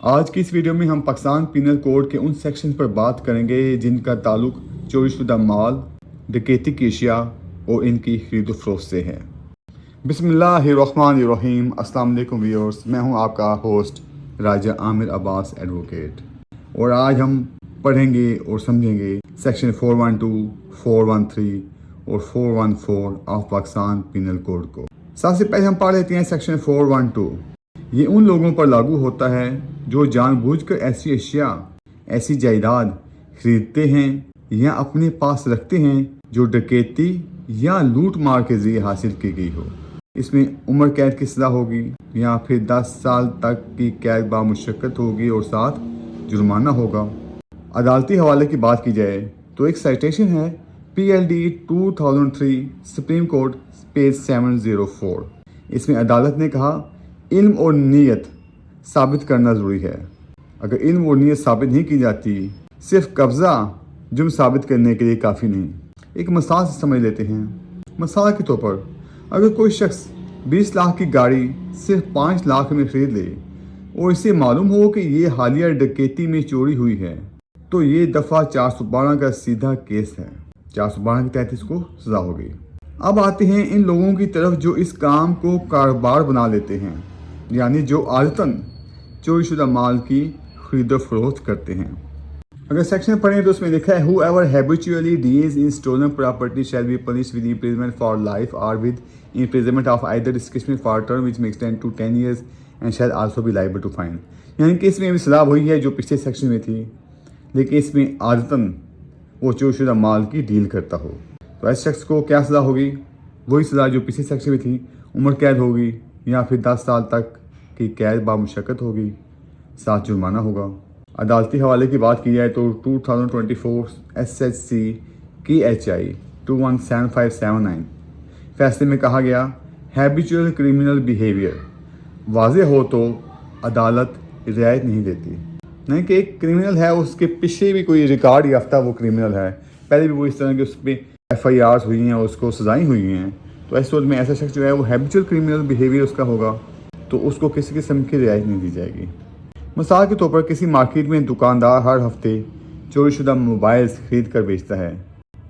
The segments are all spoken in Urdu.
آج کی اس ویڈیو میں ہم پاکستان پینل کوڈ کے ان سیکشن پر بات کریں گے جن کا تعلق چوری شدہ مال، ڈکیتی کی اشیاء اور ان کی خرید و فروخت سے ہے۔ بسم اللہ الرحمن الرحیم۔ السلام علیکم ویورز، میں ہوں آپ کا ہوسٹ راجہ عامر عباس ایڈوکیٹ، اور آج ہم پڑھیں گے اور سمجھیں گے سیکشن 412، 413 اور 414 آف پاکستان پینل کوڈ کو۔ سب سے پہلے ہم پڑھ لیتے ہیں سیکشن 412۔ یہ ان لوگوں پر لاگو ہوتا ہے جو جان بوجھ کر ایسی اشیاء، ایسی جائیداد خریدتے ہیں یا اپنے پاس رکھتے ہیں جو ڈکیتی یا لوٹ مار کے ذریعے حاصل کی گئی ہو۔ اس میں عمر قید کی سزا ہوگی یا پھر 10 سال تک کی قید بامشقت ہوگی اور ساتھ جرمانہ ہوگا۔ عدالتی حوالے کی بات کی جائے تو ایک سائٹیشن ہے PLD 2003 سپریم کورٹ پیج 704۔ اس میں عدالت نے کہا علم اور نیت ثابت کرنا ضروری ہے۔ اگر علم اور نیت ثابت نہیں کی جاتی، صرف قبضہ جرم ثابت کرنے کے لیے کافی نہیں۔ ایک مثال سے سمجھ لیتے ہیں۔ مثال کے طور پر اگر کوئی شخص 20 لاکھ کی گاڑی صرف 5 لاکھ میں خرید لے اور اسے معلوم ہو کہ یہ حالیہ ڈکیتی میں چوری ہوئی ہے، تو یہ دفعہ 412 کا سیدھا کیس ہے۔ 412 کے تحت اس کو سزا ہوگی۔ اب آتے ہیں ان لوگوں کی طرف جو اس کام کو کاروبار بنا لیتے ہیں، یعنی جو عادتاً چوری شدہ مال کی خرید و فروخت کرتے ہیں۔ اگر سیکشن پڑھیں تو اس میں لکھا ہے whoever habitually deals in stolen property shall be punished with imprisonment for life or with imprisonment of either discretion for a term which may extend to 10 years and shall also be liable to fine۔ یعنی کہ اس میں بھی سزا وہی ہے جو پچھلے سیکشن میں تھی، لیکن اس میں عادتاً وہ چوری شدہ مال کی ڈیل کرتا ہو۔ تو ایسے شخص کو کیا سزا ہوگی؟ وہی سزا جو پچھلے سیکشن میں تھی، عمر قید ہوگی یا پھر 10 سال تک کی قید بامشقت ہوگی، ساتھ جرمانہ ہوگا۔ عدالتی حوالے کی بات کی جائے تو 2024 SHC کی HI 217579 فیصلے میں کہا گیا ہیبیچول کرمنل بیہیویئر واضح ہو تو عدالت رعایت نہیں دیتی۔ نہیں کہ ایک کرمنل ہے، اس کے پیچھے بھی کوئی ریکارڈ یافتہ وہ کرمنل ہے، پہلے بھی وہ اس طرح کے اس پہ FIRs ہوئی ہیں اور اس کو سزائیں ہوئی ہیں، تو ایسے صورت میں ایسا شخص جو ہے وہ ہیبیچول کرمنل بیہیویئر اس کا ہوگا تو اس کو کسی قسم کی رعایت نہیں دی جائے گی۔ مثال کے طور پر کسی مارکیٹ میں دکاندار ہر ہفتے چوری شدہ موبائلز خرید کر بیچتا ہے،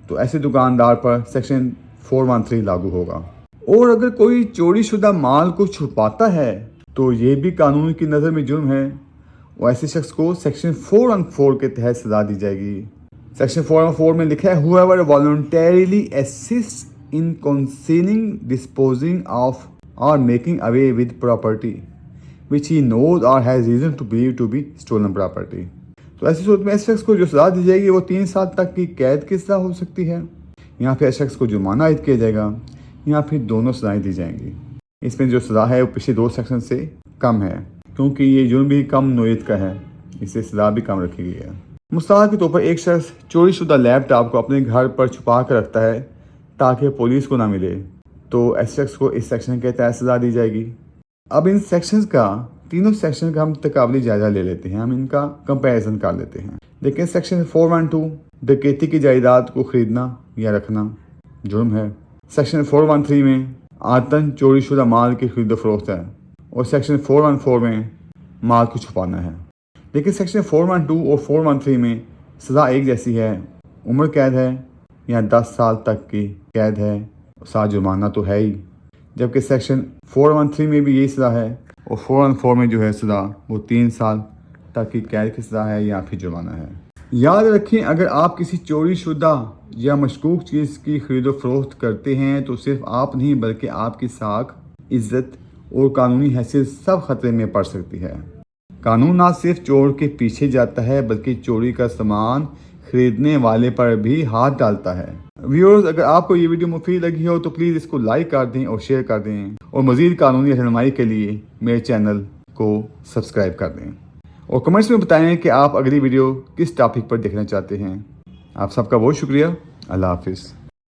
تو ایسے دکاندار پر سیکشن 413 لاگو ہوگا۔ اور اگر کوئی چوری شدہ مال کو چھپاتا ہے تو یہ بھی قانون کی نظر میں جرم ہے، اور ایسے شخص کو سیکشن 414 کے تحت سزا دی جائے گی۔ سیکشن 414 میں لکھا ہے whoever voluntarily assists in concealing, disposing of or making away with property which he knows or has reason to believe to be stolen property۔ تو ایسی صورت میں اس شخص کو جو سزا دی جائے گی وہ 3 سال تک کی قید کی سزا ہو سکتی ہے، یا پھر اس شخص کو جرمانہ عائد کیا جائے گا، یا پھر دونوں سزائیں دی جائیں گی۔ اس میں جو سزا ہے وہ پچھلے 2 سیکشن سے کم ہے، کیونکہ یہ جرم بھی کم نوعیت کا ہے، اس سے سزا بھی کم رکھی گئی ہے۔ مثال کے طور پر ایک شخص چوری شدہ لیپ ٹاپ کو اپنے گھر پر چھپا کر رکھتا ہے تاکہ پولیس کو نہ ملے، تو ایسے شخص کو اس سیکشن کے تحت سزا دی جائے گی۔ اب ان سیکشنز کا، تینوں سیکشن کا ہم تقابلی جائزہ لے لیتے ہیں، ہم ان کا کمپیریزن کر لیتے ہیں۔ لیکن سیکشن 412 ڈکیتی کی جائیداد کو خریدنا یا رکھنا جرم ہے۔ سیکشن 413 میں عادتاً چوری شدہ مال کی خرید و فروخت ہے، اور سیکشن 414 میں مال کو چھپانا ہے۔ لیکن سیکشن 412 اور 413 میں سزا ایک جیسی ہے، عمر قید ہے یا 10 سال تک کی قید ہے، ساتھ جرمانہ تو ہے ہی، جبکہ سیکشن 413 میں بھی یہی سزا ہے، اور 414 میں جو ہے سزا وہ 3 سال تک کی قید کی سزا ہے یا پھر جرمانہ ہے۔ یاد رکھیں اگر آپ کسی چوری شدہ یا مشکوک چیز کی خرید و فروخت کرتے ہیں تو صرف آپ نہیں بلکہ آپ کی ساکھ، عزت اور قانونی حیثیت سب خطرے میں پڑ سکتی ہے۔ قانون نہ صرف چور کے پیچھے جاتا ہے بلکہ چوری کا سامان خریدنے والے پر بھی ہاتھ ڈالتا ہے۔ ویورز، اگر آپ کو یہ ویڈیو مفید لگی ہو تو پلیز اس کو لائک کر دیں اور شیئر کر دیں، اور مزید قانونی رہنمائی کے لیے میرے چینل کو سبسکرائب کر دیں، اور کمنٹس میں بتائیں کہ آپ اگلی ویڈیو کس ٹاپک پر دیکھنا چاہتے ہیں۔ آپ سب کا بہت شکریہ۔ اللہ حافظ۔